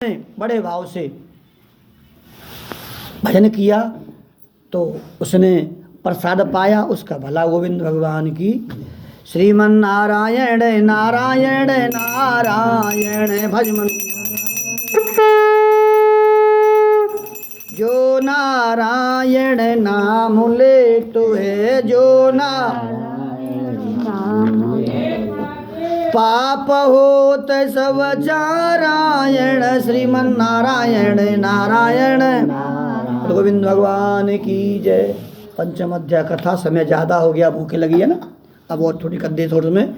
बड़े भाव से भजन किया तो उसने प्रसाद पाया, उसका भला गोविंद भगवान की। श्रीमन नारायण नारायण नारायण भजमन, जो नारायण नाम ले तो है, जो पाप होत सब चारायण। श्रीमन नारायण नारायण गोविंद भगवान की जय। पंचम अध्याय कथा। समय ज़्यादा हो गया, भूखे लगी है ना, अब और थोड़ी कर दे थोड़ी में।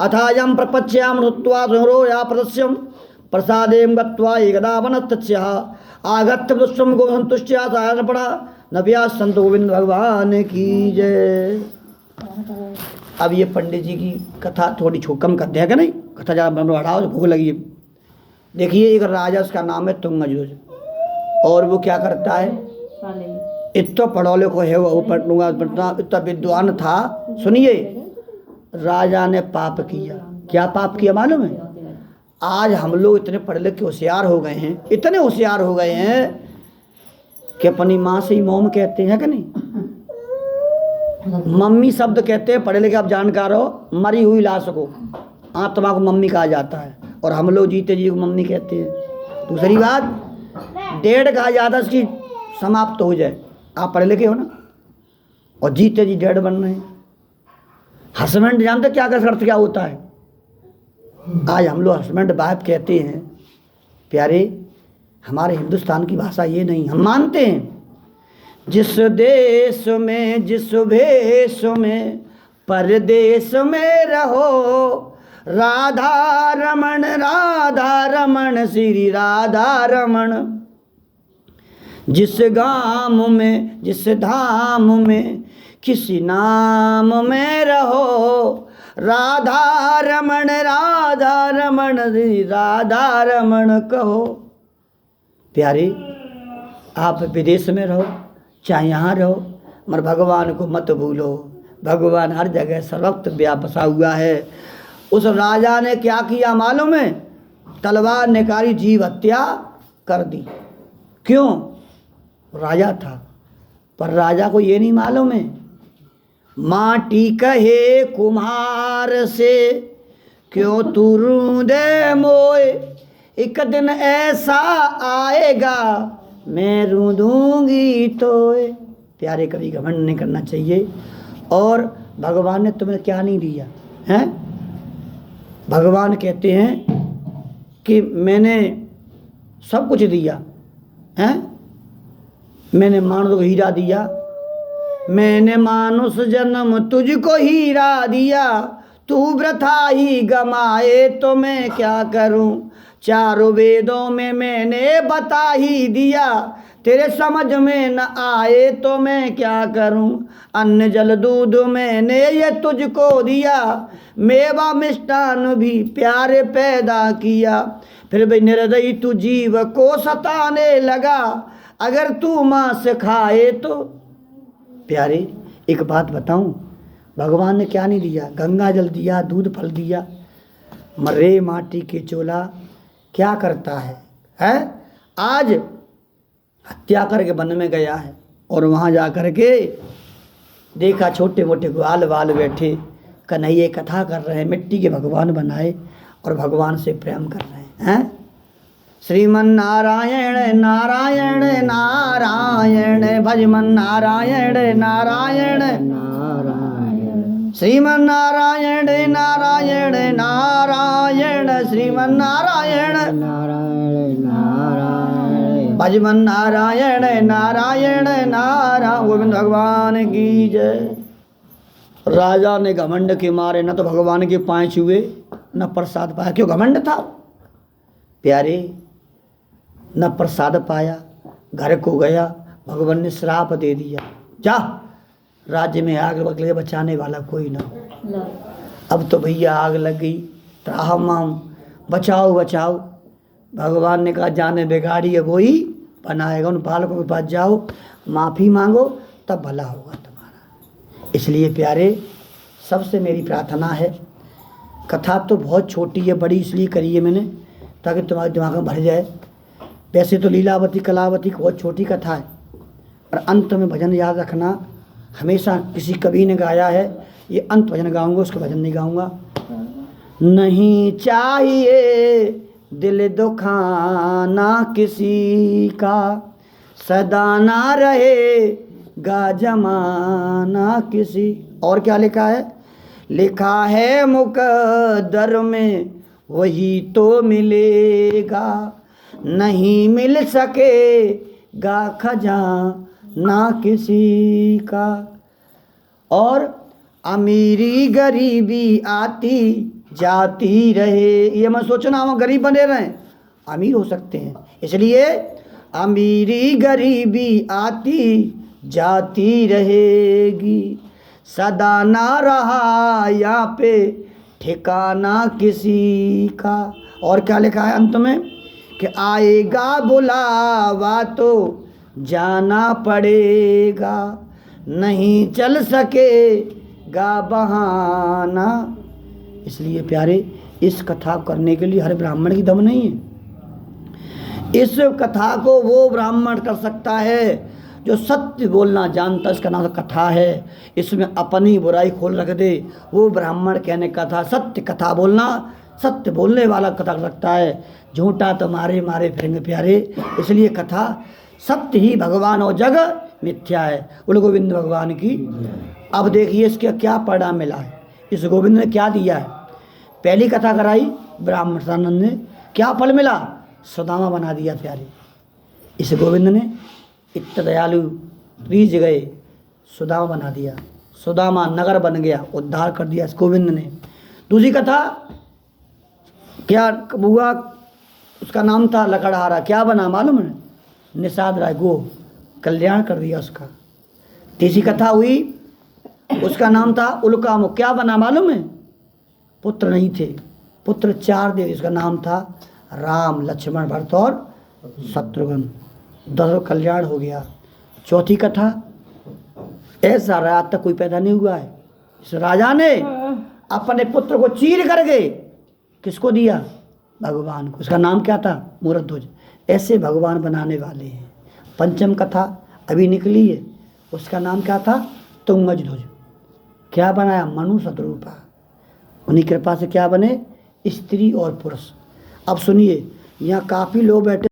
अथायम प्रपच्याम ऋत्वा सुरो या प्रदस्यम प्रसादेम गत्वा एकदा वनस्तस्यः आगत्य पुष्पम गो संतुष्ट्या सायनपड़ा नव्या संत गोविंद भगवान की जय। अब ये पंडित जी की कथा थोड़ी कम कर देगा नहीं, कथा ज़्यादा बढ़ाओ, भूख लगी है। देखिए एक राजा, उसका नाम है तुंगजुज, और वो क्या करता है, इतना पढ़ो लिखो है वो, पढ़ूंगा इतना विद्वान था। सुनिए, राजा ने पाप किया। क्या पाप किया मालूम है? आज हम लोग इतने पढ़े लिखे होशियार हो गए हैं, इतने होशियार हो गए हैं कि अपनी माँ से ही मोम कहते हैं कि नहीं, मम्मी शब्द कहते हैं। पढ़े लिखे आप जानकार हो, मरी हुई लाश को, आत्मा को मम्मी कहा जाता है, और हम लोग जीते जी को मम्मी कहते हैं। दूसरी बात, डेढ़ कहा जाता है उसकी समाप्त हो जाए। आप पढ़े लिखे हो ना, और जीते जी डेढ़ बन रहे हैं। हस्बैंड जानते क्या कर अर्थ क्या होता है? आज हम लोग हस्बैंड वाइफ कहते हैं। प्यारे, हमारे हिंदुस्तान की भाषा ये नहीं, हम मानते हैं जिस देश में जिस भेष में परदेश में रहो, राधा रमण श्री राधा रमण। जिस गाम में जिस धाम में किसी नाम में रहो, राधा रमण श्री राधा रमण कहो। प्यारे, आप विदेश में रहो चाहे यहाँ रहो, मगर भगवान को मत भूलो। भगवान हर जगह सर्वत्र व्यापसा हुआ है। उस राजा ने क्या किया मालूम है? तलवार निकाली, जीव हत्या कर दी। क्यों? राजा था, पर राजा को ये नहीं मालूम है, माटी कहे कुम्हार से क्यों तू रूंदे मोए, एक दिन ऐसा आएगा मैं रूंधूंगी तोए। प्यारे, कभी घमंड नहीं करना चाहिए। और भगवान ने तुम्हें क्या नहीं दिया है? भगवान कहते हैं कि मैंने सब कुछ दिया है। मैंने मानुष को हीरा दिया, मैंने मानुष जन्म तुझको हीरा दिया, तू वृथा ही गमाए तो मैं क्या करूं। चारों वेदों में मैंने बता ही दिया, तेरे समझ में न आए तो मैं क्या करूं। अन्न जल दूध मैंने ये तुझको दिया, मेवा मिष्टान भी प्यारे पैदा किया, फिर भी निर्दयी तू जीव को सताने लगा, अगर तू मांस खाए तो। प्यारे, एक बात बताऊं, भगवान ने क्या नहीं दिया? गंगा जल दिया, दूध फल दिया, मर्रे माटी के चोला क्या करता है? आज हत्या करके वन में गया है, और वहाँ जा कर के देखा छोटे मोटे ग्वाल वाल बैठे कन्हैया कथा कर रहे हैं, मिट्टी के भगवान बनाए और भगवान से प्रेम कर रहे हैं। श्रीमन नारायण नारायण नारायण भजमन नारायण नारायण नारायण, श्रीमन नारायण नारायण नारायण, श्रीमन नारायण नारायण नारायण भजमन नारायण नारायण नारायण। गोविंद भगवान की जय। राजा ने घमंड के मारे न तो भगवान के पाँव छुए न प्रसाद पाया। क्यों? घमंड था। प्यारे, न प्रसाद पाया, घर को गया, भगवान ने श्राप दे दिया, जा राज्य में आग लग गई, बचाने वाला कोई ना। अब तो भैया आग लग गई, त्राहमाम बचाओ बचाओ। भगवान ने कहा जाने बिगाड़ी है वही बनाएगा, उन बालकों के पास जाओ, माफ़ी मांगो, तब भला होगा तुम्हारा। इसलिए प्यारे, सबसे मेरी प्रार्थना है, कथा तो बहुत छोटी है, बड़ी इसलिए करी है मैंने ताकि तुम्हारे दिमाग में भर जाए वैसे तो लीलावती कलावती बहुत छोटी कथा है, पर अंत में भजन याद रखना। हमेशा किसी कवि ने गाया है, ये अंत भजन गाऊंगा, उसका भजन नहीं गाऊंगा। नहीं चाहिए दिल दुखाना किसी का, सदा ना रहेगा जमाना किसी। और क्या लिखा है? लिखा है मुकद्दर में वही तो मिलेगा, नहीं मिल सकेगा खजाना किसी का। और अमीरी गरीबी आती जाती रहे, ये मत सोचना हम गरीब बने रहें, अमीर हो सकते हैं। इसलिए अमीरी गरीबी आती जाती रहेगी, सदा ना रहा यहाँ पे ठिकाना किसी का। और क्या लिखा है अंत में? कि आएगा बुलावा तो जाना पड़ेगा, नहीं चल सकेगा बहाना। इसलिए प्यारे, इस कथा करने के लिए हर ब्राह्मण की दम नहीं है। इस कथा को वो ब्राह्मण कर सकता है जो सत्य बोलना जानता, इसका नाम कथा है। इसमें अपनी बुराई खोल रख दे, वो ब्राह्मण कहने का था। सत्य कथा बोलना, सत्य बोलने वाला कथा कर सकता है, झूठा तो मारे मारे फिरेंगे प्यारे। इसलिए कथा सत्य ही भगवान और जग मिथ्या है। उल गोविंद भगवान की। अब देखिए इसका क्या परिणाम मिला है, इस गोविंद ने क्या दिया है। पहली कथा कराई ब्राह्मण सानंद ने, क्या फल मिला? सुदामा बना दिया प्यारे। इस गोविंद ने इतने दयालु रीझ गए, सुदामा बना दिया। सुदामा नगर बन गया, उद्धार कर दिया इस गोविंद ने। दूसरी कथा क्या हुआ? उसका नाम था लकड़हारा, क्या बना मालूम है? निषाद राय, गो कल्याण कर दिया उसका। तीसरी कथा हुई, उसका नाम था उल्कामुख, क्या बना मालूम है? पुत्र नहीं थे, पुत्र 4 दे, उसका नाम था राम लक्ष्मण भरत और शत्रुघ्न, 10 कल्याण हो गया। चौथी कथा, ऐसा राजा तक कोई पैदा नहीं हुआ है, इस राजा ने अपने पुत्र को चीर करके किसको दिया? भगवान को। उसका नाम क्या था? मूरध्वज। ऐसे भगवान बनाने वाले हैं। पंचम कथा अभी निकली है, उसका नाम क्या था? तुंगध्वज। क्या बनाया? मनु सतरूपा। उन्हीं कृपा से क्या बने? स्त्री और पुरुष। अब सुनिए, यहाँ काफ़ी लोग बैठे